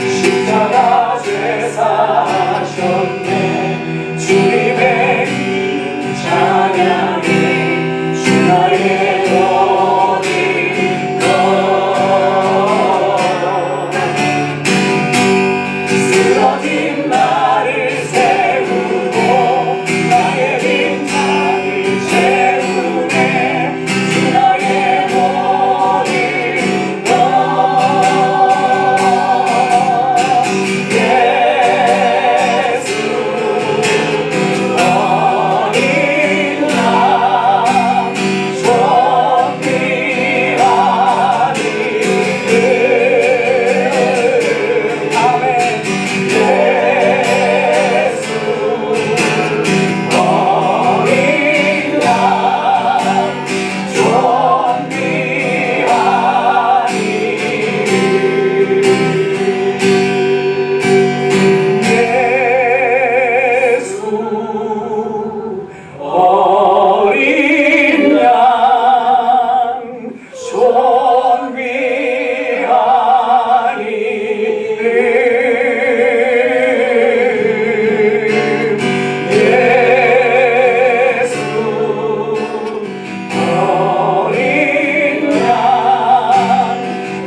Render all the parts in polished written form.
십자가 죄 사셨네. 주님의 이 찬양해. 주 나의 쓰러진 나를 세우고 나의 빈장을 채우네. 주 나의 모든 것 예수 어린 양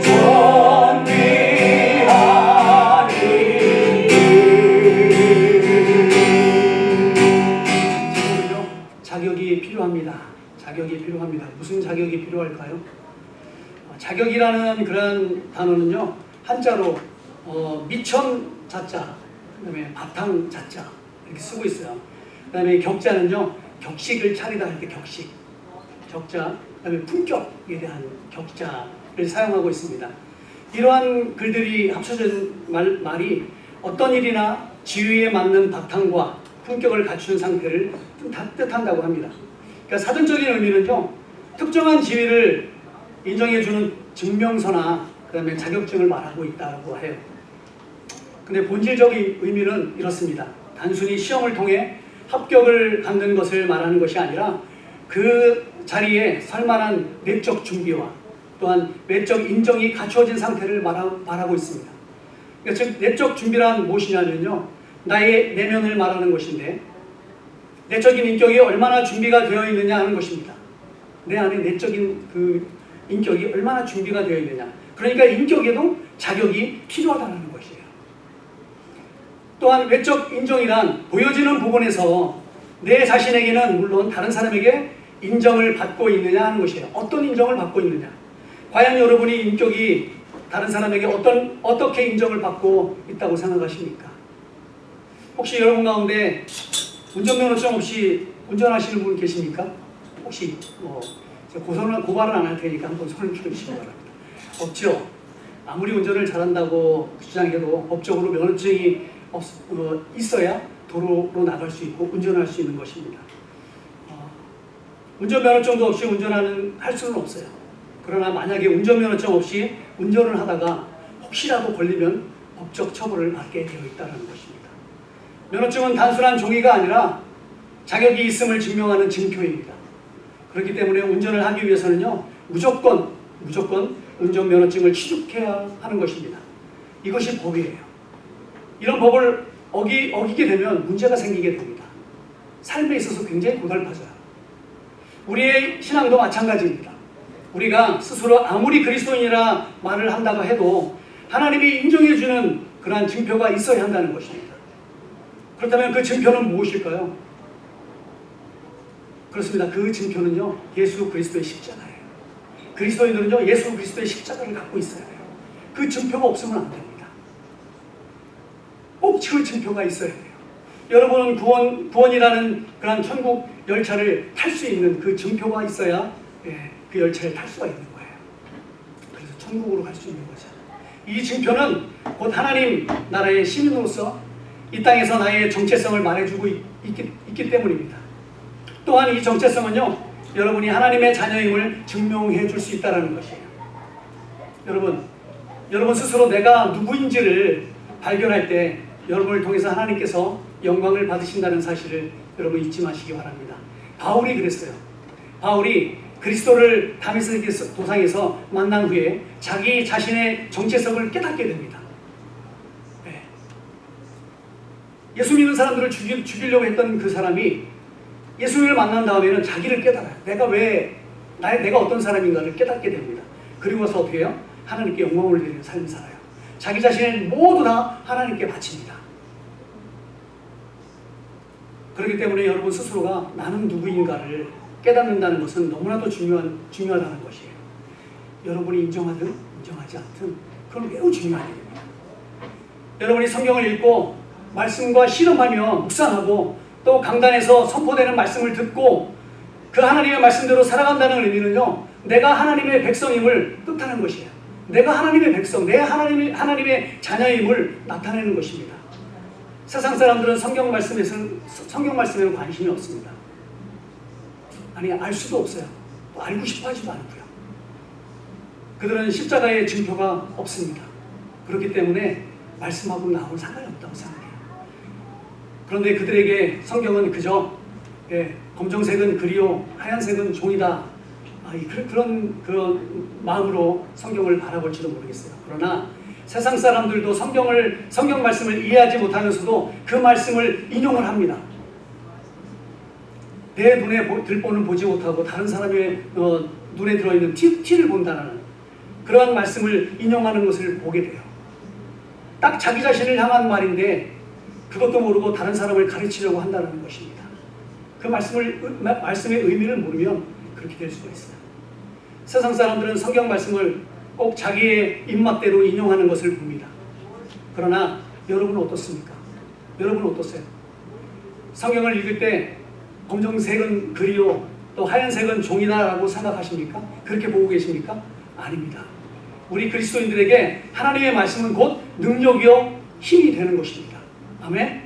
존귀하니 아멘. 자격이 필요합니다. 무슨 자격이 필요할까요? 자격이라는 그런 단어는요, 한자로 미천 자자, 그 다음에 바탕 자자 이렇게 쓰고 있어요. 그 다음에 격자는요, 격식을 차리다 할 때 격식, 격자, 그 다음에 품격에 대한 격자를 사용하고 있습니다. 이러한 글들이 합쳐진 말이 어떤 일이나 지위에 맞는 바탕과 품격을 갖춘 상태를 뜻한다고 합니다. 그러니까 사전적인 의미는요, 특정한 지위를 인정해주는 증명서나 그 다음에 자격증을 말하고 있다고 해요. 근데 본질적인 의미는 이렇습니다. 단순히 시험을 통해 합격을 갖는 것을 말하는 것이 아니라 그 자리에 설만한 내적 준비와 또한 외적 인정이 갖추어진 상태를 말하고 있습니다. 그러니까 즉 내적 준비란 무엇이냐면요, 나의 내면을 말하는 것인데 내적인 인격이 얼마나 준비가 되어 있느냐 하는 것입니다. 내 안에 내적인 그 인격이 얼마나 준비가 되어 있느냐. 그러니까 인격에도 자격이 필요하다는 것이에요. 또한 외적 인정이란 보여지는 부분에서 내 자신에게는 물론 다른 사람에게 인정을 받고 있느냐 하는 것이에요. 어떤 인정을 받고 있느냐. 과연 여러분이 인격이 다른 사람에게 어떻게 인정을 받고 있다고 생각하십니까? 혹시 여러분 가운데 운전면허증 없이 운전하시는 분 계십니까? 혹시 고발은 안 할 테니까 한번 손을 들어주시기 바랍니다. 없죠? 아무리 운전을 잘한다고 주장해도 법적으로 면허증이 있어야 도로로 나갈 수 있고 운전할 수 있는 것입니다. 운전면허증도 없이 할 수는 없어요. 그러나 만약에 운전면허증 없이 운전을 하다가 혹시라도 걸리면 법적 처벌을 받게 되어 있다는 것입니다. 면허증은 단순한 종이가 아니라 자격이 있음을 증명하는 증표입니다. 그렇기 때문에 운전을 하기 위해서는요, 무조건 운전면허증을 취득해야 하는 것입니다. 이것이 법이에요. 이런 법을 어기게 되면 문제가 생기게 됩니다. 삶에 있어서 굉장히 고달파져요. 우리의 신앙도 마찬가지입니다. 우리가 스스로 아무리 그리스도인이라 말을 한다고 해도 하나님이 인정해주는 그러한 증표가 있어야 한다는 것입니다. 그렇다면 그 증표는 무엇일까요? 그렇습니다. 그 증표는요, 예수 그리스도의 십자가예요. 그리스도인들은요, 예수 그리스도의 십자가를 갖고 있어야 해요. 그 증표가 없으면 안 됩니다. 꼭 그 증표가 있어야 돼요. 여러분은 구원이라는 그런 천국 열차를 탈 수 있는 그 증표가 있어야 그 열차를 탈 수가 있는 거예요. 그래서 천국으로 갈 수 있는 거죠. 이 증표는 곧 하나님 나라의 시민으로서 이 땅에서 나의 정체성을 말해주고 있기 때문입니다. 또한 이 정체성은요, 여러분이 하나님의 자녀임을 증명해 줄 수 있다는 것이에요. 여러분 스스로 내가 누구인지를 발견할 때 여러분을 통해서 하나님께서 영광을 받으신다는 사실을 여러분 잊지 마시기 바랍니다. 바울이 그랬어요. 바울이 그리스도를 다메섹 도상에서 만난 후에 자기 자신의 정체성을 깨닫게 됩니다. 네. 예수 믿는 사람들을 죽이려고 했던 그 사람이 예수님을 만난 다음에는 자기를 깨달아요. 내가 어떤 사람인가를 깨닫게 됩니다. 그리고 나서 어떻게 해요? 하나님께 영광을 드리는 삶을 살아요. 자기 자신을 모두 다 하나님께 바칩니다. 그렇기 때문에 여러분 스스로가 나는 누구인가를 깨닫는다는 것은 너무나도 중요하다는 것이에요. 여러분이 인정하든 인정하지 않든 그건 매우 중요한 일입니다. 여러분이 성경을 읽고 말씀과 실험하며 묵상하고 또 강단에서 선포되는 말씀을 듣고 그 하나님의 말씀대로 살아간다는 의미는요, 내가 하나님의 백성임을 뜻하는 것이에요. 내가 하나님의 백성, 내가 하나님의 자녀임을 나타내는 것입니다. 세상 사람들은 성경 말씀에는 관심이 없습니다. 아니, 알 수도 없어요. 또 알고 싶어 하지도 않고요. 그들은 십자가의 증표가 없습니다. 그렇기 때문에 말씀하고 나하고 상관이 없다고 생각해요. 그런데 그들에게 성경은 그저 검정색은 그리요 하얀색은 종이다, 그런 마음으로 성경을 바라볼지도 모르겠어요. 그러나 세상 사람들도 성경 말씀을 이해하지 못하면서도 그 말씀을 인용을 합니다. 내 눈에 들보는 보지 못하고 다른 사람의 눈에 들어있는 티를 본다는 그러한 말씀을 인용하는 것을 보게 돼요. 딱 자기 자신을 향한 말인데 그것도 모르고 다른 사람을 가르치려고 한다는 것입니다. 그 말씀의 의미를 모르면 그렇게 될 수가 있어요. 세상 사람들은 성경 말씀을 꼭 자기의 입맛대로 인용하는 것을 봅니다. 그러나 여러분은 어떻습니까? 여러분은 어떠세요? 성경을 읽을 때 검정색은 글이요 또 하얀색은 종이다라고 생각하십니까? 그렇게 보고 계십니까? 아닙니다. 우리 그리스도인들에게 하나님의 말씀은 곧 능력이요 힘이 되는 것입니다. 아멘?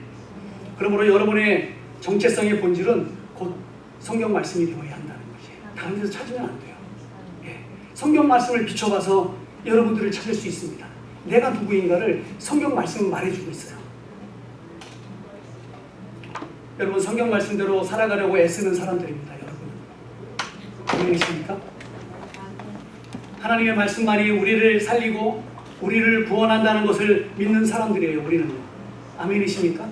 그러므로 여러분의 정체성의 본질은 곧 성경 말씀이 되어야 한다는 것이에요. 다른 데서 찾으면 안 돼요. 성경 말씀을 비춰봐서 여러분들을 찾을 수 있습니다. 내가 누구인가를 성경 말씀은 말해주고 있어요. 여러분, 성경 말씀대로 살아가려고 애쓰는 사람들입니다. 여러분 아멘이십니까? 하나님의 말씀만이 우리를 살리고 우리를 구원한다는 것을 믿는 사람들이에요. 우리는 아멘이십니까?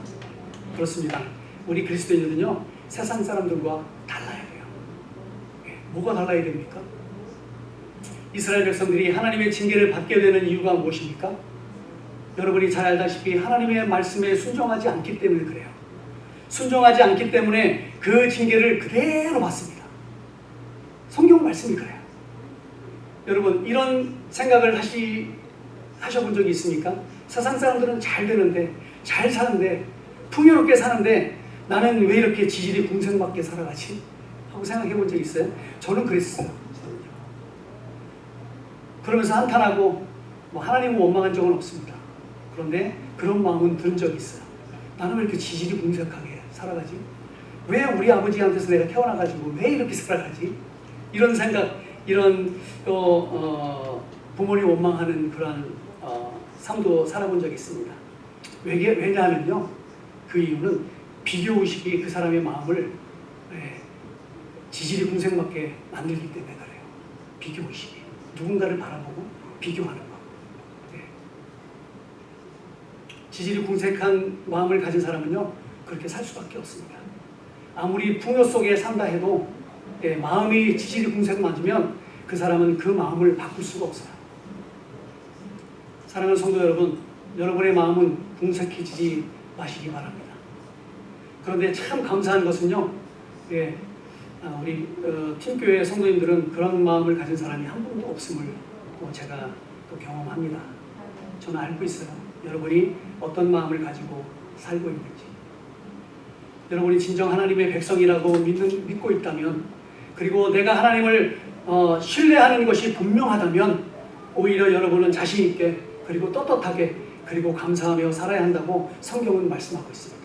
그렇습니다. 우리 그리스도인들은요 세상 사람들과 달라야 돼요. 뭐가 달라야 됩니까? 이스라엘 백성들이 하나님의 징계를 받게 되는 이유가 무엇입니까? 여러분이 잘 알다시피 하나님의 말씀에 순종하지 않기 때문에 그래요. 순종하지 않기 때문에 그 징계를 그대로 받습니다. 성경 말씀이 그래요. 여러분, 이런 생각을 하셔본 적이 있습니까? 세상 사람들은 잘 되는데, 잘 사는데, 풍요롭게 사는데 나는 왜 이렇게 지질이 궁색맞게 살아가지? 하고 생각해 본 적 있어요? 저는 그랬어요. 그러면서 한탄하고 하나님을 원망한 적은 없습니다. 그런데 그런 마음은 든 적이 있어요. 나는 왜 이렇게 지질이 궁색하게 살아가지? 왜 우리 아버지한테서 내가 태어나가지고 왜 이렇게 살아가지? 이런 생각, 이런 부모님 원망하는 그런 삶도 살아본 적이 있습니다. 왜냐하면요, 그 이유는 비교의식이 그 사람의 마음을 지질이 궁색맞게 만들기 때문에 그래요. 비교의식이. 누군가를 바라보고 비교하는 것. 지질이 궁색한 마음을 가진 사람은요 그렇게 살 수밖에 없습니다. 아무리 풍요 속에 산다 해도 마음이 지질이 궁색 맞으면 그 사람은 그 마음을 바꿀 수가 없어요. 사랑하는 성도 여러분, 여러분의 마음은 궁색해지지 마시기 바랍니다. 그런데 참 감사한 것은요, 우리 팀교회 성도님들은 그런 마음을 가진 사람이 한 분도 없음을 제가 또 경험합니다. 저는 알고 있어요. 여러분이 어떤 마음을 가지고 살고 있는지. 여러분이 진정 하나님의 백성이라고 믿고 있다면, 그리고 내가 하나님을 신뢰하는 것이 분명하다면 오히려 여러분은 자신 있게 그리고 떳떳하게 그리고 감사하며 살아야 한다고 성경은 말씀하고 있습니다.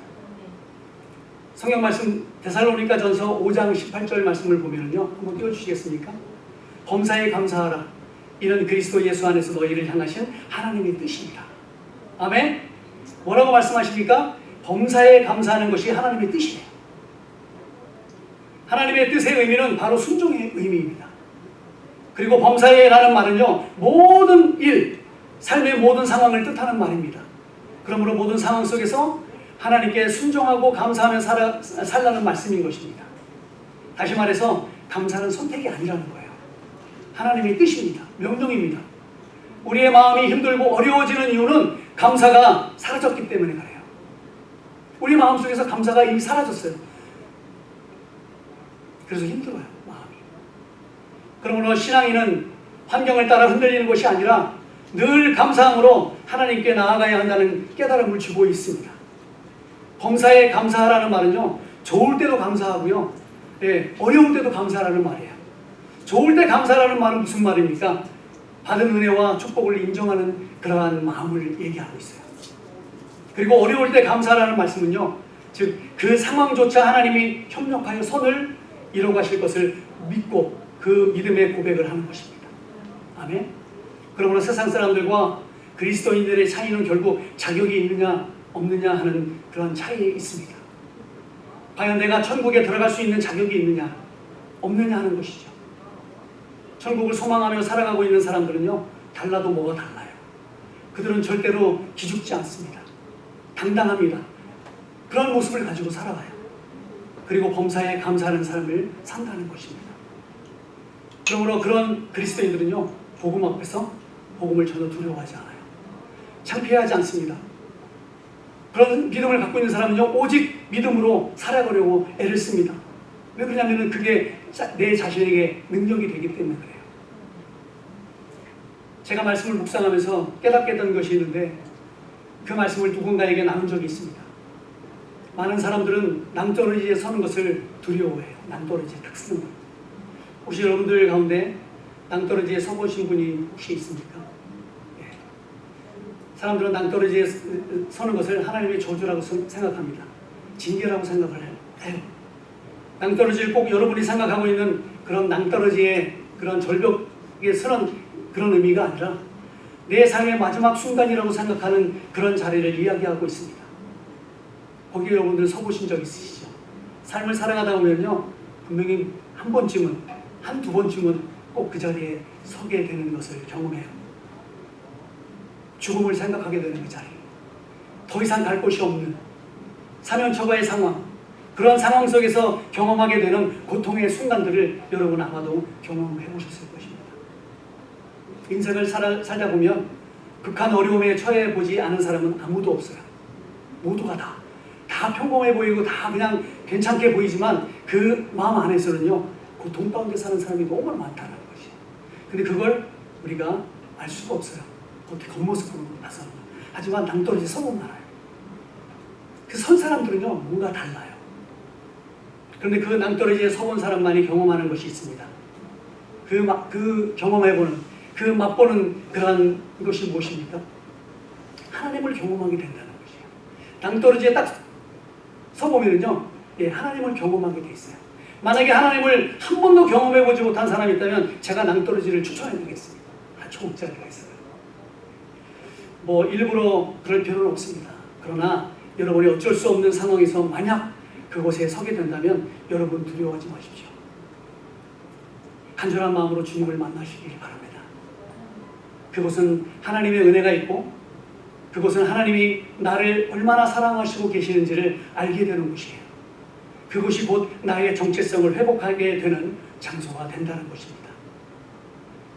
성경 말씀 데살로니가 전서 5장 18절 말씀을 보면요, 한번 띄워주시겠습니까? 범사에 감사하라. 이는 그리스도 예수 안에서 너희를 향하신 하나님의 뜻입니다. 아멘? 뭐라고 말씀하십니까? 범사에 감사하는 것이 하나님의 뜻이에요. 하나님의 뜻의 의미는 바로 순종의 의미입니다. 그리고 범사에라는 말은요, 모든 일, 삶의 모든 상황을 뜻하는 말입니다. 그러므로 모든 상황 속에서 하나님께 순종하고 감사하며 살라는 말씀인 것입니다. 다시 말해서 감사는 선택이 아니라는 거예요. 하나님의 뜻입니다. 명령입니다. 우리의 마음이 힘들고 어려워지는 이유는 감사가 사라졌기 때문에 그래요. 우리 마음속에서 감사가 이미 사라졌어요. 그래서 힘들어요, 마음이. 그러므로 신앙인은 환경을 따라 흔들리는 것이 아니라 늘 감사함으로 하나님께 나아가야 한다는 깨달음을 주고 있습니다. 범사에 감사하라는 말은요, 좋을 때도 감사하고요, 어려울 때도 감사하라는 말이에요. 좋을 때 감사하라는 말은 무슨 말입니까? 받은 은혜와 축복을 인정하는 그러한 마음을 얘기하고 있어요. 그리고 어려울 때 감사하라는 말씀은요, 즉 그 상황조차 하나님이 협력하여 선을 이뤄가실 것을 믿고 그 믿음의 고백을 하는 것입니다. 아멘. 그러므로 세상 사람들과 그리스도인들의 차이는 결국 자격이 있느냐 없느냐 하는 그런 차이에 있습니다. 과연 내가 천국에 들어갈 수 있는 자격이 있느냐 없느냐 하는 것이죠. 천국을 소망하며 살아가고 있는 사람들은요, 달라도 뭐가 달라요. 그들은 절대로 기죽지 않습니다. 당당합니다. 그런 모습을 가지고 살아가요. 그리고 범사에 감사하는 삶을 산다는 것입니다. 그러므로 그런 그리스도인들은요, 복음 앞에서 복음을 전혀 두려워하지 않아요. 창피하지 않습니다. 그런 믿음을 갖고 있는 사람은요, 오직 믿음으로 살아가려고 애를 씁니다. 왜 그러냐면 그게 내 자신에게 능력이 되기 때문에 그래요. 제가 말씀을 묵상하면서 깨닫게 된 것이 있는데 그 말씀을 누군가에게 나눈 적이 있습니다. 많은 사람들은 낭떠러지에 서는 것을 두려워해요. 낭떠러지에 딱 서는 것. 혹시 여러분들 가운데 낭떠러지에 서보신 분이 혹시 있습니까? 예. 사람들은 낭떠러지에 서는 것을 하나님의 저주라고 생각합니다. 징계라고 생각을 해요. 낭떠러지를 꼭 여러분이 생각하고 있는 그런 낭떠러지의 그런 절벽에 서는 그런 의미가 아니라 내 삶의 마지막 순간이라고 생각하는 그런 자리를 이야기하고 있습니다. 거기에 여러분들 서보신 적 있으시죠? 삶을 살아가다 보면요, 분명히 한 번쯤은, 한두 번쯤은 꼭 그 자리에 서게 되는 것을 경험해요. 죽음을 생각하게 되는 그 자리. 더 이상 갈 곳이 없는 사면초가의 상황, 그런 상황 속에서 경험하게 되는 고통의 순간들을 여러분 아마도 경험해 보셨을 것입니다. 인생을 살다 보면 극한 어려움에 처해 보지 않은 사람은 아무도 없어요. 모두가 다 평범해 보이고 다 그냥 괜찮게 보이지만 그 마음 안에서는요, 고통 가운데 사는 사람이 너무 많다는 것이에요. 근데 그걸 우리가 알 수가 없어요. 어떻게 겉모습으로 나서는. 하지만 낭떠러지 서보면 알아요. 그 선 사람들은요, 뭔가 달라요. 그런데 그 낭떠러지에 서본 사람만이 경험하는 것이 있습니다. 그 경험해보는, 그 맛보는 그러한 것이 무엇입니까? 하나님을 경험하게 된다는 것이에요. 낭떠러지에 딱 서보면은요, 하나님을 경험하게 돼 있어요. 만약에 하나님을 한 번도 경험해보지 못한 사람이 있다면 제가 낭떠러지를 추천해드리겠습니다. 아주 목자리가 있어요. 뭐 일부러 그럴 필요는 없습니다. 그러나 여러분이 어쩔 수 없는 상황에서 만약 그곳에 서게 된다면 여러분 두려워하지 마십시오. 간절한 마음으로 주님을 만나시길 바랍니다. 그곳은 하나님의 은혜가 있고 그곳은 하나님이 나를 얼마나 사랑하시고 계시는지를 알게 되는 곳이에요. 그곳이 곧 나의 정체성을 회복하게 되는 장소가 된다는 것입니다.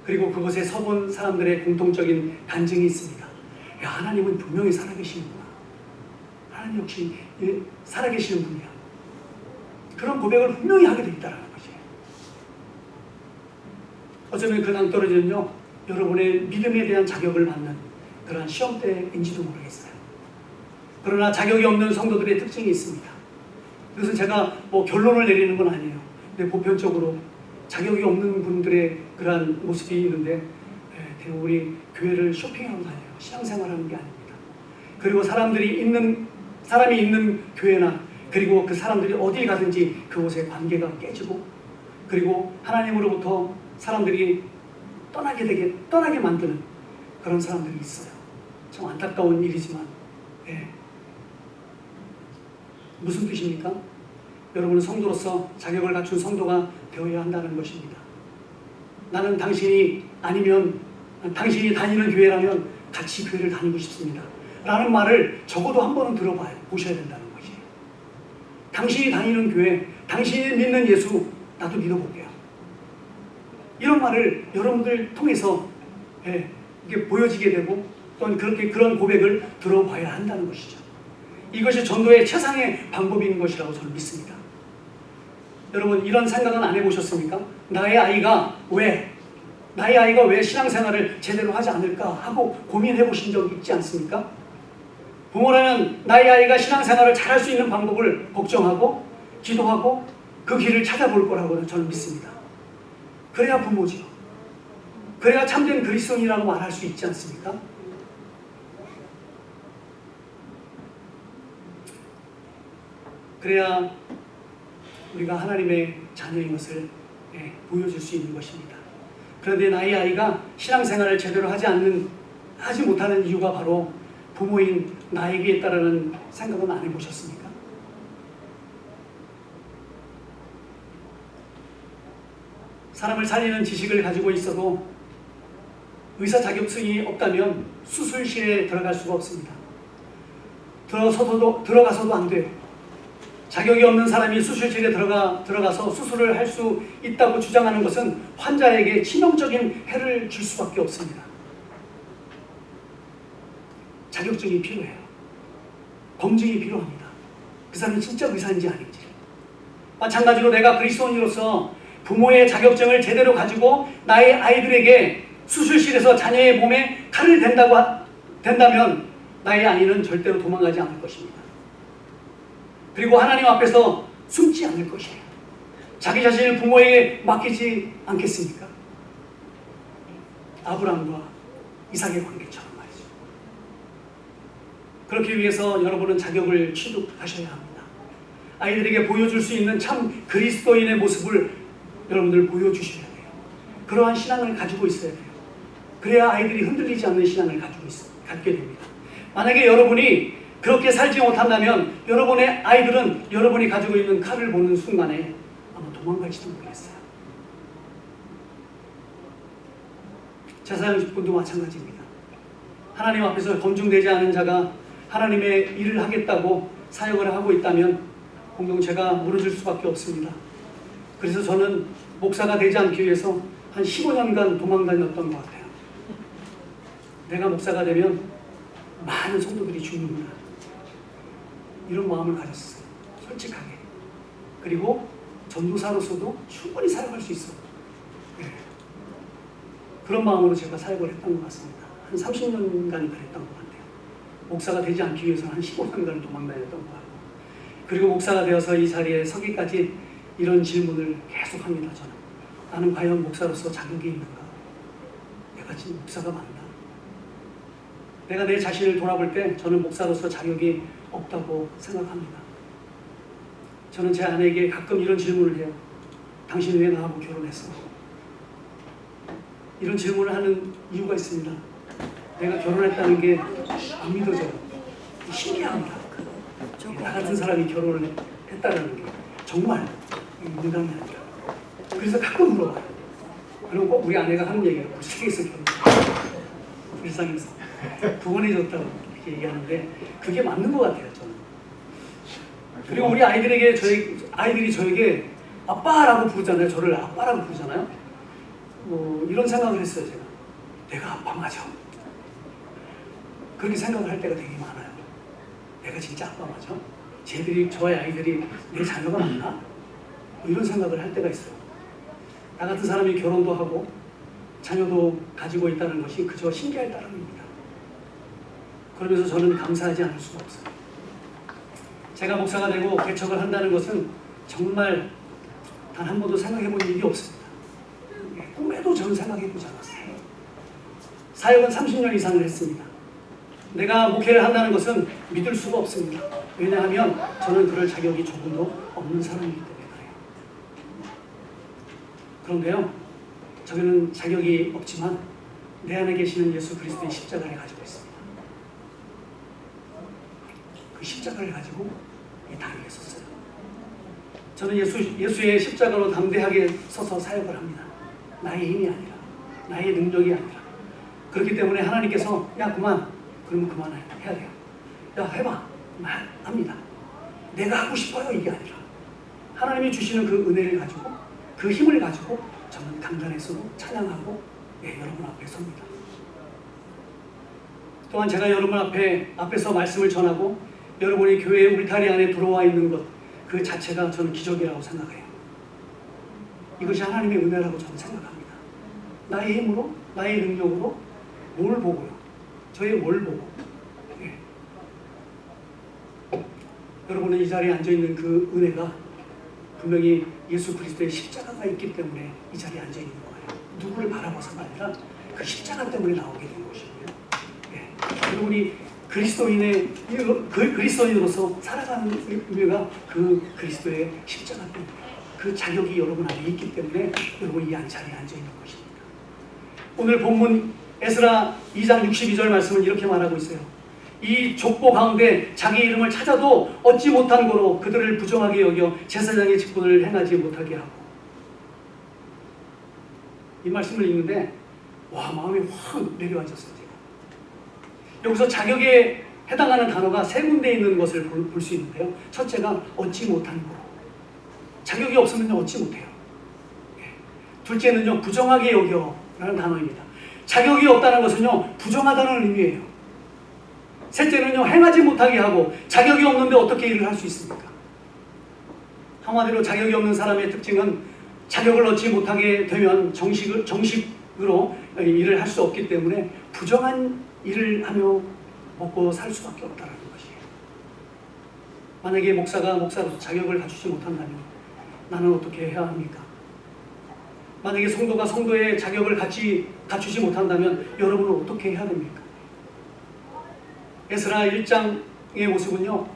그리고 그곳에 서본 사람들의 공통적인 간증이 있습니다. 야, 하나님은 분명히 살아계시는구나. 하나님 역시 살아계시는 분이야. 그런 고백을 분명히 하게 돼 있다는 것이에요. 어쩌면 그 낭떠러지는요, 여러분의 믿음에 대한 자격을 받는 그런 시험대인지도 모르겠어요. 그러나 자격이 없는 성도들의 특징이 있습니다. 그것은 제가 뭐 결론을 내리는 건 아니에요. 근데 보편적으로 자격이 없는 분들의 그러한 모습이 있는데 대부분이 교회를 쇼핑하고 다녀요. 신앙생활하는 게 아닙니다. 그리고 사람이 있는 교회나 그리고 그 사람들이 어딜 가든지 그곳의 관계가 깨지고 그리고 하나님으로부터 사람들이 떠나게 만드는 그런 사람들이 있어요. 참 안타까운 일이지만 무슨 뜻입니까? 여러분은 성도로서 자격을 갖춘 성도가 되어야 한다는 것입니다. 나는 당신이 아니면 당신이 다니는 교회라면 같이 교회를 다니고 싶습니다 라는 말을 적어도 한 번은 들어봐야 보셔야 된다는 것이에요. 당신이 다니는 교회, 당신이 믿는 예수 나도 믿어볼게요. 이런 말을 여러분들 통해서 이게 보여지게 되고 또는 그런 고백을 들어봐야 한다는 것이죠. 이것이 전도의 최상의 방법인 것이라고 저는 믿습니다. 여러분 이런 생각은 안 해보셨습니까? 나의 아이가 왜 신앙생활을 제대로 하지 않을까 하고 고민해 보신 적 있지 않습니까? 부모라면 나의 아이가 신앙생활을 잘할 수 있는 방법을 걱정하고 기도하고 그 길을 찾아볼 거라고 저는 믿습니다. 그래야 부모지요. 그래야 참된 그리스도인이라고 말할 수 있지 않습니까? 그래야 우리가 하나님의 자녀인 것을 보여줄 수 있는 것입니다. 그런데 나의 아이가 신앙생활을 제대로 하지 못하는 이유가 바로 부모인 나에게 있다라는 생각은 안 해보셨습니까? 사람을 살리는 지식을 가지고 있어도 의사 자격증이 없다면 수술실에 들어갈 수가 없습니다. 들어가서도 안 돼요. 자격이 없는 사람이 수술실에 들어가서 수술을 할 수 있다고 주장하는 것은 환자에게 치명적인 해를 줄 수밖에 없습니다. 자격증이 필요해요. 검증이 필요합니다. 그 사람이 진짜 의사인지 아닌지. 마찬가지로 내가 그리스도인으로서 부모의 자격증을 제대로 가지고 나의 아이들에게 수술실에서 자녀의 몸에 칼을 댄다면 나의 아이는 절대로 도망가지 않을 것입니다. 그리고 하나님 앞에서 숨지 않을 것이에요. 자기 자신을 부모에게 맡기지 않겠습니까? 아브라함과 이삭의 관계처럼 말이죠. 그렇기 위해서 여러분은 자격을 취득하셔야 합니다. 아이들에게 보여줄 수 있는 참 그리스도인의 모습을 여러분들 보여주셔야 돼요. 그러한 신앙을 가지고 있어야 돼요. 그래야 아이들이 흔들리지 않는 신앙을 갖게 됩니다. 만약에 여러분이 그렇게 살지 못한다면 여러분의 아이들은 여러분이 가지고 있는 칼을 보는 순간에 아마 도망갈지도 모르겠어요. 제사장분도 마찬가지입니다. 하나님 앞에서 검증되지 않은 자가 하나님의 일을 하겠다고 사역을 하고 있다면 공동체가 무너질 수밖에 없습니다. 그래서 저는 목사가 되지 않기 위해서 한 15년간 도망 다녔던 것 같아요. 내가 목사가 되면 많은 성도들이 죽는구나. 이런 마음을 가졌어요. 솔직하게. 그리고 전도사로서도 충분히 사역할 수 있어. 그런 마음으로 제가 사역을 했던 것 같습니다. 한 30년간 그랬던 것 같아요. 목사가 되지 않기 위해서 한 15년간 도망다녔던 것 같고, 그리고 목사가 되어서 이 자리에 서기까지 이런 질문을 계속합니다. 저는 나는 과연 목사로서 자격이 있는가? 내가 지금 목사가 맞나? 내가 내 자신을 돌아볼 때 저는 목사로서 자격이 없다고 생각합니다. 저는 제 아내에게 가끔 이런 질문을 해요. 당신은 왜 나하고 결혼했어? 이런 질문을 하는 이유가 있습니다. 내가 결혼했다는 게 안 믿어져요. 신기합니다. 나 같은 사람이 결혼을 했다는 게 정말 농담이 아니라. 그래서 가끔 물어봐요. 그리고 꼭 우리 아내가 하는 얘기예요. 세계에서 결혼. 불쌍해서 부원해졌다고 이렇게 얘기하는데 그게 맞는 것 같아요. 저는. 그리고 우리 아이들이 저에게 아빠라고 부르잖아요. 저를 아빠라고 부르잖아요. 이런 생각을 했어요. 내가 아빠 맞아. 그렇게 생각을 할 때가 되게 많아요. 내가 진짜 아빠 맞아? 저의 아이들이 내 자녀가 맞나? 이런 생각을 할 때가 있어요. 나 같은 사람이 결혼도 하고 자녀도 가지고 있다는 것이 그저 신기할 따름입니다. 그러면서 저는 감사하지 않을 수가 없어요. 제가 목사가 되고 개척을 한다는 것은 정말 단 한 번도 생각해 본 일이 없습니다. 꿈에도 저는 생각해 보지 않았어요. 사역은 30년 이상을 했습니다. 내가 목회를 한다는 것은 믿을 수가 없습니다. 왜냐하면 저는 그럴 자격이 조금도 없는 사람이기 때문에 그래요. 그런데요, 저는 자격이 없지만 내 안에 계시는 예수 그리스도의 십자가를 가지고 있습니다. 그 십자가를 가지고 이 땅에 섰어요. 저는 예수의 십자가로 담대하게 서서 사역을 합니다. 나의 힘이 아니라 나의 능력이 아니라. 그렇기 때문에 하나님께서 야 그만, 그러면 그만해야 돼요. 야 해봐, 합니다. 내가 하고 싶어요 이게 아니라 하나님이 주시는 그 은혜를 가지고 그 힘을 가지고 저는 강단에서도 찬양하고 여러분 앞에 섭니다. 또한 제가 여러분 앞에서 말씀을 전하고 여러분이 교회의 울타리 안에 들어와 있는 것 그 자체가 저는 기적이라고 생각해요. 이것이 하나님의 은혜라고 저는 생각합니다. 나의 힘으로, 나의 능력으로 뭘 보고요? 저의 뭘 보고? 여러분은 이 자리에 앉아있는 그 은혜가 분명히 예수 그리스도의 십자가가 있기 때문에 이 자리에 앉아있는 거예요. 누구를 바라봐서가 아니라 그 십자가 때문에 나오게 된 것이고요. 여러분이 그리스도인으로서 살아가는 의미가 그 그리스도의 십자가 때문에 그 자격이 여러분 안에 있기 때문에 여러분이 이 자리에 앉아있는 것입니다. 오늘 본문 에스라 2장 62절 말씀은 이렇게 말하고 있어요. 이 족보 가운데 자기 이름을 찾아도 얻지 못한 거로 그들을 부정하게 여겨 제사장의 직분을 행하지 못하게 하고. 이 말씀을 읽는데 와 마음이 확 내려앉았어요. 제가. 여기서 자격에 해당하는 단어가 세 군데 있는 것을 볼 수 있는데요. 첫째가 얻지 못한 거로. 자격이 없으면 얻지 못해요. 둘째는요 부정하게 여겨라는 단어입니다. 자격이 없다는 것은요 부정하다는 의미예요. 셋째는요 행하지 못하게 하고. 자격이 없는데 어떻게 일을 할 수 있습니까? 한마디로 자격이 없는 사람의 특징은 자격을 얻지 못하게 되면 정식으로 일을 할 수 없기 때문에 부정한 일을 하며 먹고 살 수밖에 없다는 것이에요. 만약에 목사가 목사로서 자격을 갖추지 못한다면 나는 어떻게 해야 합니까? 만약에 성도가 성도의 자격을 갖추지 못한다면 여러분은 어떻게 해야 됩니까? 에스라 1장의 모습은요,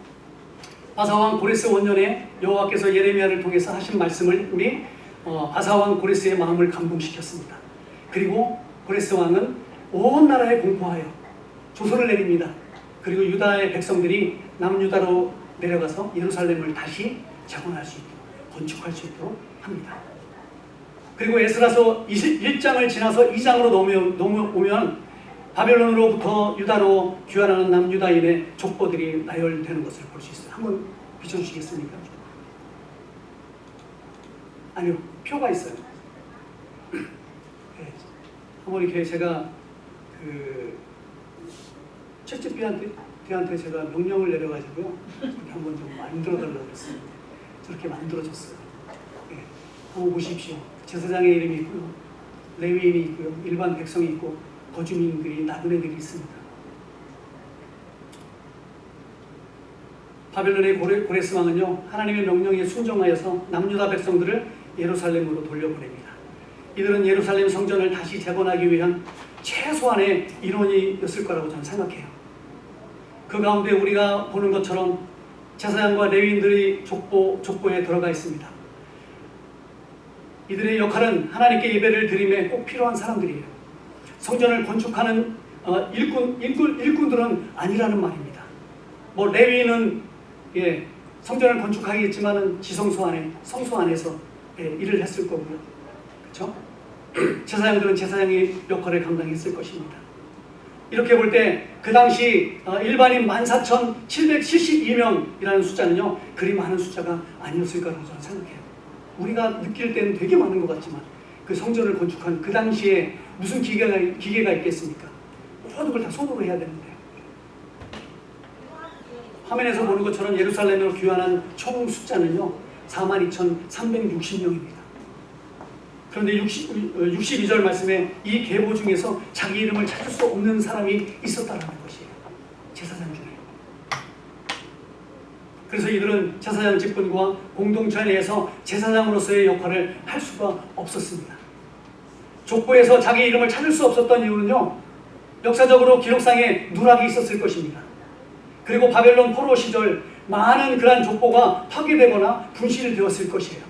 바사왕 고레스 원년에 여호와께서 예레미야를 통해서 하신 말씀을 우리 바사왕 고레스의 마음을 감동시켰습니다. 그리고 고레스 왕은 온 나라에 공포하여 조서를 내립니다. 그리고 유다의 백성들이 남유다로 내려가서 예루살렘을 다시 재건할 수 있도록, 건축할 수 있도록 합니다. 그리고 에스라서 1장을 지나서 2장으로 넘어오면 바벨론으로부터 유다로 귀환하는 남유다인의 족보들이 나열되는 것을 볼 수 있어요. 한번 비춰주시겠습니까? 아니요, 표가 있어요. 네. 한번 이렇게 제가 챗GPT한테 제가 명령을 내려가지고요. 이렇게 한번 좀 만들어달라고 했습니다. 저렇게 만들어졌어요. 네. 한번 보십시오. 제사장의 이름이 있고요. 레위인이 있고요. 일반 백성이 있고 거주민들이 나그네들이 있습니다. 바벨론의 고레스 왕은요 하나님의 명령에 순종하여서 남유다 백성들을 예루살렘으로 돌려보냅니다. 이들은 예루살렘 성전을 다시 재건하기 위한 최소한의 인원이었을 거라고 저는 생각해요. 그 가운데 우리가 보는 것처럼 제사장과 레위인들이 족보에 들어가 있습니다. 이들의 역할은 하나님께 예배를 드림에 꼭 필요한 사람들이에요. 성전을 건축하는 일꾼들은 아니라는 말입니다. 뭐 레위인은 성전을 건축하겠지만은 지성소 안에 성소 안에서 일을 했을 거고요. 그렇죠? 제사장들은 제사장의 역할을 감당했을 것입니다. 이렇게 볼 때 그 당시 일반인 14,772명이라는 숫자는요 그리 많은 숫자가 아니었을 거라고 저는 생각해요. 우리가 느낄 때는 되게 많은 것 같지만 그 성전을 건축한 그 당시에 무슨 기계가 있겠습니까? 모든 걸 다 손으로 해야 되는데. 화면에서 보는 것처럼 예루살렘으로 귀환한 총 숫자는요 42,360명입니다. 그런데 62절 말씀에 이 계보 중에서 자기 이름을 찾을 수 없는 사람이 있었다는 것이에요. 제사장 중에. 그래서 이들은 제사장 직분과 공동체 내에서 제사장으로서의 역할을 할 수가 없었습니다. 족보에서 자기 이름을 찾을 수 없었던 이유는요 역사적으로 기록상에 누락이 있었을 것입니다. 그리고 바벨론 포로 시절 많은 그러한 족보가 파괴되거나 분실되었을 것이에요.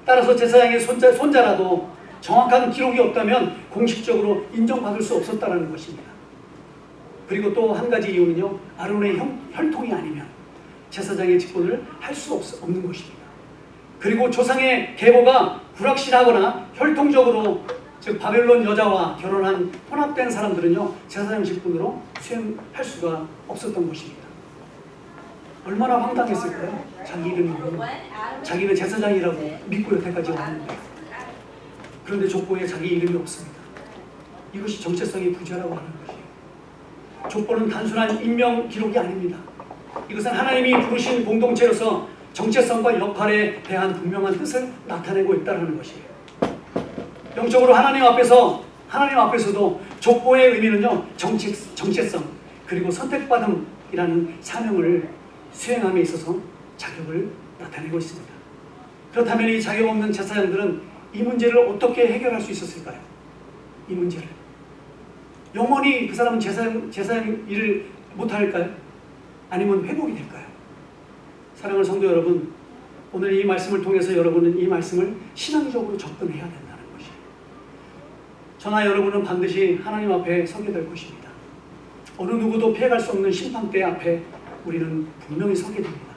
따라서 제사장의 손자라도 정확한 기록이 없다면 공식적으로 인정받을 수 없었다는 것입니다. 그리고 또 한 가지 이유는요 아론의 혈통이 아니면 제사장의 직분을 할 수 없는 것입니다. 그리고 조상의 계보가 불확실하거나 혈통적으로 즉 바벨론 여자와 결혼한 혼합된 사람들은요 제사장 직분으로 수행할 수가 없었던 것입니다. 얼마나 황당했을까요? 자기 이름이 없는, 자기는 제사장이라고 믿고 여태까지 왔는데, 그런데 족보에 자기 이름이 없습니다. 이것이 정체성의 부재라고 하는 것이에요. 족보는 단순한 인명 기록이 아닙니다. 이것은 하나님이 부르신 공동체로서 정체성과 역할에 대한 분명한 뜻을 나타내고 있다는 것이에요. 영적으로 하나님 앞에서도 족보의 의미는요 정체성 그리고 선택받음이라는 사명을 수행함에 있어서 자격을 나타내고 있습니다. 그렇다면 이 자격 없는 제사장들은 이 문제를 어떻게 해결할 수 있었을까요? 이 문제를 영원히 그 사람은 제사장 일을 못할까요? 아니면 회복이 될까요? 사랑하는 성도 여러분, 오늘 이 말씀을 통해서 여러분은 이 말씀을 신앙적으로 접근해야 된다는 것이에요. 저나 여러분은 반드시 하나님 앞에 서게 될 것입니다. 어느 누구도 피해갈 수 없는 심판대 앞에 우리는 분명히 서게 됩니다.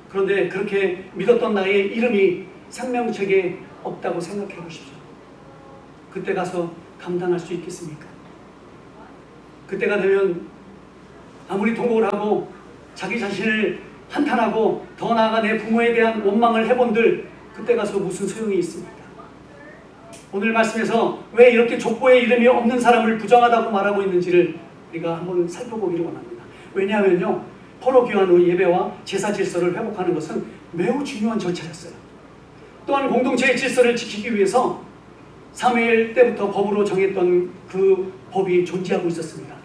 그런데 그렇게 믿었던 나의 이름이 생명책에 없다고 생각해 보십시오. 그때 가서 감당할 수 있겠습니까? 그때가 되면 아무리 통곡을 하고 자기 자신을 한탄하고 더 나아가 내 부모에 대한 원망을 해본들 그때 가서 무슨 소용이 있습니까? 오늘 말씀에서 왜 이렇게 족보에 이름이 없는 사람을 부정하다고 말하고 있는지를 우리가 한번 살펴보기를 원합니다. 왜냐하면요 포로 귀환 후 예배와 제사 질서를 회복하는 것은 매우 중요한 절차였어요. 또한 공동체의 질서를 지키기 위해서 사무엘 때부터 법으로 정했던 그 법이 존재하고 있었습니다.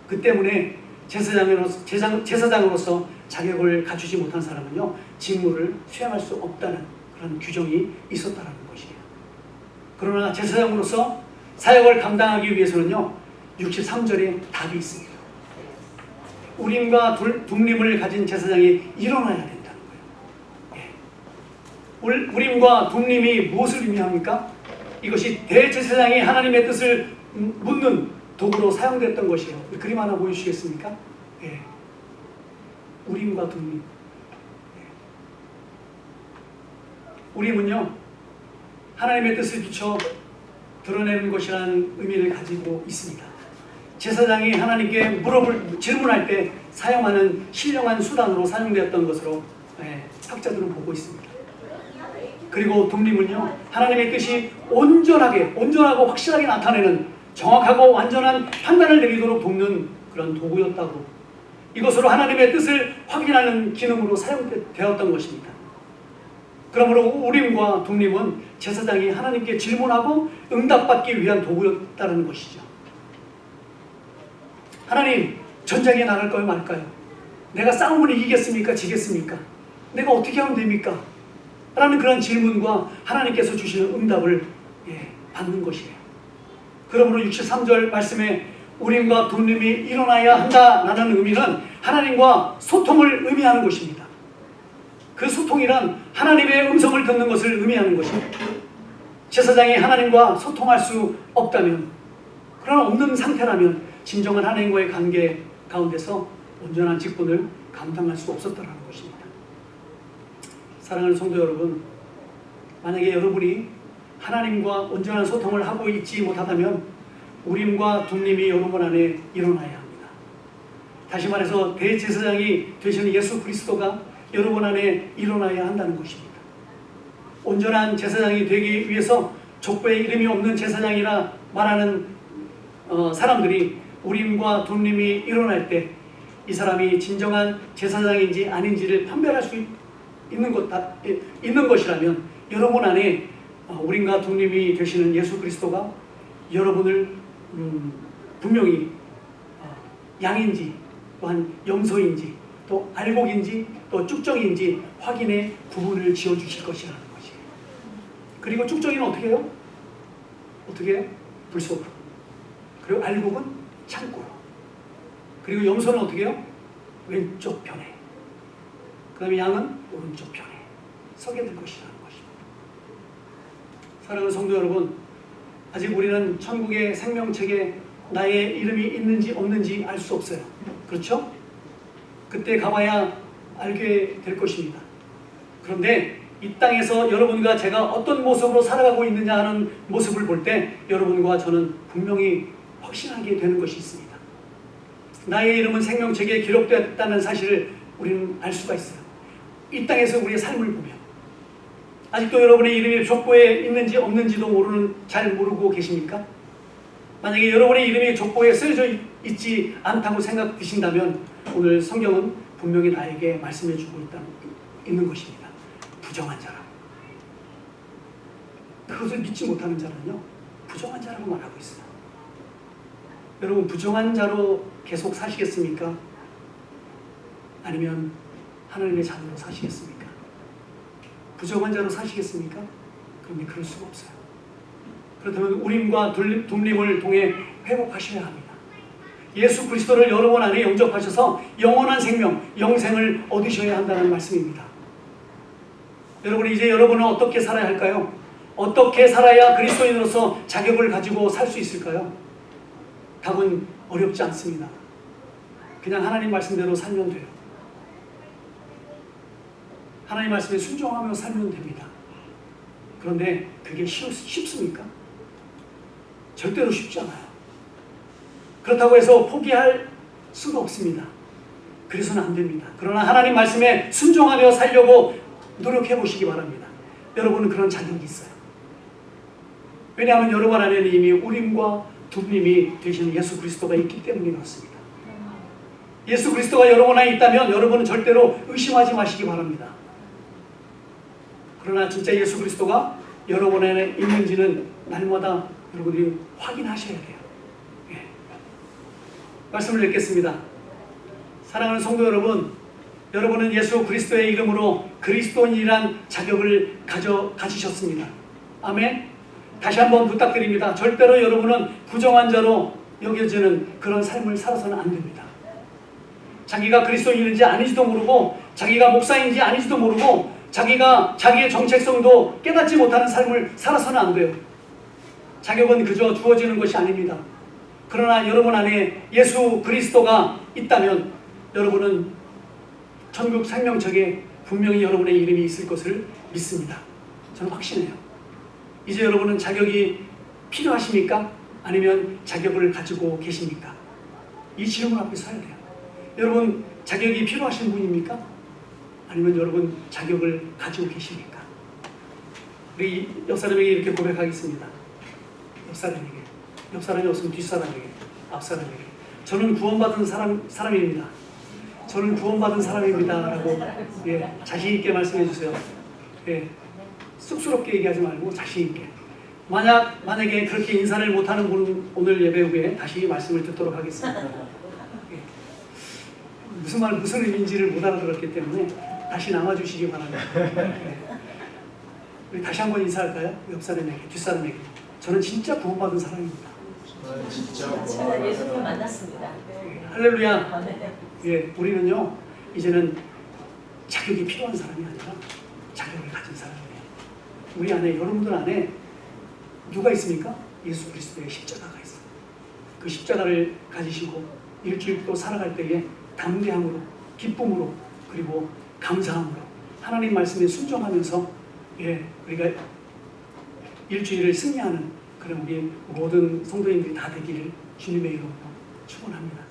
그 때문에 제사장으로서 자격을 갖추지 못한 사람은요 직무를 수행할 수 없다는 그런 규정이 있었다는 것이에요. 그러나 제사장으로서 사역을 감당하기 위해서는요 63절에 답이 있습니다. 우림과 둠림을 가진 제사장이 일어나야 된다는 거예요. 예. 우림과 둠림이 무엇을 의미합니까? 이것이 대제사장이 하나님의 뜻을 묻는 도구로 사용됐던 것이에요. 그림 하나 보여주시겠습니까? 예. 우림과 둠림. 예. 우림은요 하나님의 뜻을 비춰 드러내는 것이라는 의미를 가지고 있습니다. 제사장이 하나님께 질문할 때 사용하는 신령한 수단으로 사용되었던 것으로 학자들은 보고 있습니다. 그리고 둠림은요 하나님의 뜻이 온전하고 확실하게 나타내는 정확하고 완전한 판단을 내리도록 돕는 그런 도구였다고, 이것으로 하나님의 뜻을 확인하는 기능으로 사용되었던 것입니다. 그러므로 우림과 둠림은 제사장이 하나님께 질문하고 응답받기 위한 도구였다는 것이죠. 하나님, 전쟁에 나갈까요 말까요? 내가 싸움을 이기겠습니까 지겠습니까? 내가 어떻게 하면 됩니까? 라는 그런 질문과 하나님께서 주시는 응답을 받는 것이에요. 그러므로 63절 말씀에 우림과 둠림이 일어나야 한다라는 의미는 하나님과 소통을 의미하는 것입니다. 그 소통이란 하나님의 음성을 듣는 것을 의미하는 것입니다. 제사장이 하나님과 소통할 수 없다면, 그러나 없는 상태라면 진정한 하나님과의 관계 가운데서 온전한 직분을 감당할 수 없었다는 것입니다. 사랑하는 성도 여러분, 만약에 여러분이 하나님과 온전한 소통을 하고 있지 못하다면 우림과 둠림이 여러분 안에 일어나야 합니다. 다시 말해서 대제사장이 되시는 예수 그리스도가 여러분 안에 일어나야 한다는 것입니다. 온전한 제사장이 되기 위해서 족보에 이름이 없는 제사장이라 말하는 사람들이 우림과 둠림이 일어날 때 이 사람이 진정한 제사장인지 아닌지를 판별할 수 있는 것이라면 여러분 안에 우림과 둠림이 되시는 예수 그리스도가 여러분을 분명히 양인지 또한 염소인지 또 알곡인지 또 쭉정인지 확인해 구분을 지어주실 것이라는 것이에요. 그리고 쭉정이는 어떻게 해요? 어떻게 해요? 불속으로. 그리고 알곡은 창고로. 그리고 염소는 어떻게 해요? 왼쪽 편에. 그 다음에 양은 오른쪽 편에 서게 될 것이라는 것입니다. 사랑하는 성도 여러분, 아직 우리는 천국의 생명책에 나의 이름이 있는지 없는지 알 수 없어요. 그렇죠? 그때 가봐야 알게 될 것입니다. 그런데 이 땅에서 여러분과 제가 어떤 모습으로 살아가고 있느냐 하는 모습을 볼 때 여러분과 저는 분명히 확신하게 되는 것이 있습니다. 나의 이름은 생명책에 기록되었다는 사실을 우리는 알 수가 있어요. 이 땅에서 우리의 삶을 보면 아직도 여러분의 이름이 족보에 있는지 없는지도 잘 모르고 계십니까? 만약에 여러분의 이름이 족보에 쓰여져 있지 않다고 생각되신다면 오늘 성경은 분명히 나에게 말씀해주고 있는 것입니다. 부정한 자라고. 그것을 믿지 못하는 자는요, 부정한 자라고 말하고 있어요. 여러분, 부정한 자로 계속 사시겠습니까? 아니면 하나님의 자녀로 사시겠습니까? 부정한 자로 사시겠습니까? 그런데 그럴 수가 없어요. 그렇다면 우림과 둠림을 통해 회복하셔야 합니다. 예수 그리스도를 여러분 안에 영접하셔서 영원한 생명, 영생을 얻으셔야 한다는 말씀입니다. 여러분, 이제 여러분은 어떻게 살아야 할까요? 어떻게 살아야 그리스도인으로서 자격을 가지고 살 수 있을까요? 답은 어렵지 않습니다. 그냥 하나님 말씀대로 살면 돼요. 하나님 말씀에 순종하며 살면 됩니다. 그런데 그게 쉽습니까? 절대로 쉽지 않아요. 그렇다고 해서 포기할 수가 없습니다. 그래서는 안 됩니다. 그러나 하나님 말씀에 순종하며 살려고 노력해 보시기 바랍니다. 여러분은 그런 자격이 있어요. 왜냐하면 여러분 안에는 이미 우림과 둠림이 되시는 예수 그리스도가 있기 때문에 그렇습니다. 예수 그리스도가 여러분 안에 있다면 여러분은 절대로 의심하지 마시기 바랍니다. 그러나 진짜 예수 그리스도가 여러분 안에 있는지는 날마다 여러분들이 확인하셔야 돼요. 예. 말씀을 읽겠습니다. 사랑하는 성도 여러분, 여러분은 예수 그리스도의 이름으로 그리스도인이란 자격을 가지셨습니다. 아멘. 다시 한번 부탁드립니다. 절대로 여러분은 부정한 자로 여겨지는 그런 삶을 살아서는 안 됩니다. 자기가 그리스도인인지 아닌지도 모르고 자기가 목사인지 아닌지도 모르고 자기가 자기의 정체성도 깨닫지 못하는 삶을 살아서는 안 돼요. 자격은 그저 주어지는 것이 아닙니다. 그러나 여러분 안에 예수 그리스도가 있다면 여러분은 천국 생명책에 분명히 여러분의 이름이 있을 것을 믿습니다. 저는 확신해요. 이제 여러분은 자격이 필요하십니까? 아니면 자격을 가지고 계십니까? 이 질문 앞에 서야 돼요. 여러분 자격이 필요하신 분입니까? 아니면 여러분 자격을 가지고 계십니까? 우리 옆사람에게 이렇게 고백하겠습니다. 옆사람이 없으면 뒷사람에게, 앞사람에게. 저는 구원받은 사람입니다. 저는 구원받은 사람입니다. 라고 자신 있게 말씀해 주세요. 쑥스럽게 얘기하지 말고 자신 있게. 만약에 그렇게 인사를 못하는 분은 오늘 예배 후에 다시 말씀을 듣도록 하겠습니다. 무슨 의미인지를 못 알아들었기 때문에 다시 남아주시기 바랍니다. 우리 다시 한번 인사할까요? 옆 사람에게, 뒷 사람에게. 저는 진짜 구원받은 사람입니다. 제가 예수님 만났습니다. 할렐루야. 우리는요 이제는 자격이 필요한 사람이 아니라 자격을 가진 사람이에요. 우리 안에, 여러분들 안에 누가 있습니까? 예수 그리스도의 십자가가 있어요. 그 십자가를 가지시고 일주일 또 살아갈 때에 담대함으로, 기쁨으로, 그리고 감사함으로 하나님 말씀에 순종하면서 우리가 일주일을 승리하는 그런 우리 모든 성도인들이 다 되기를 주님의 이름으로 축원합니다.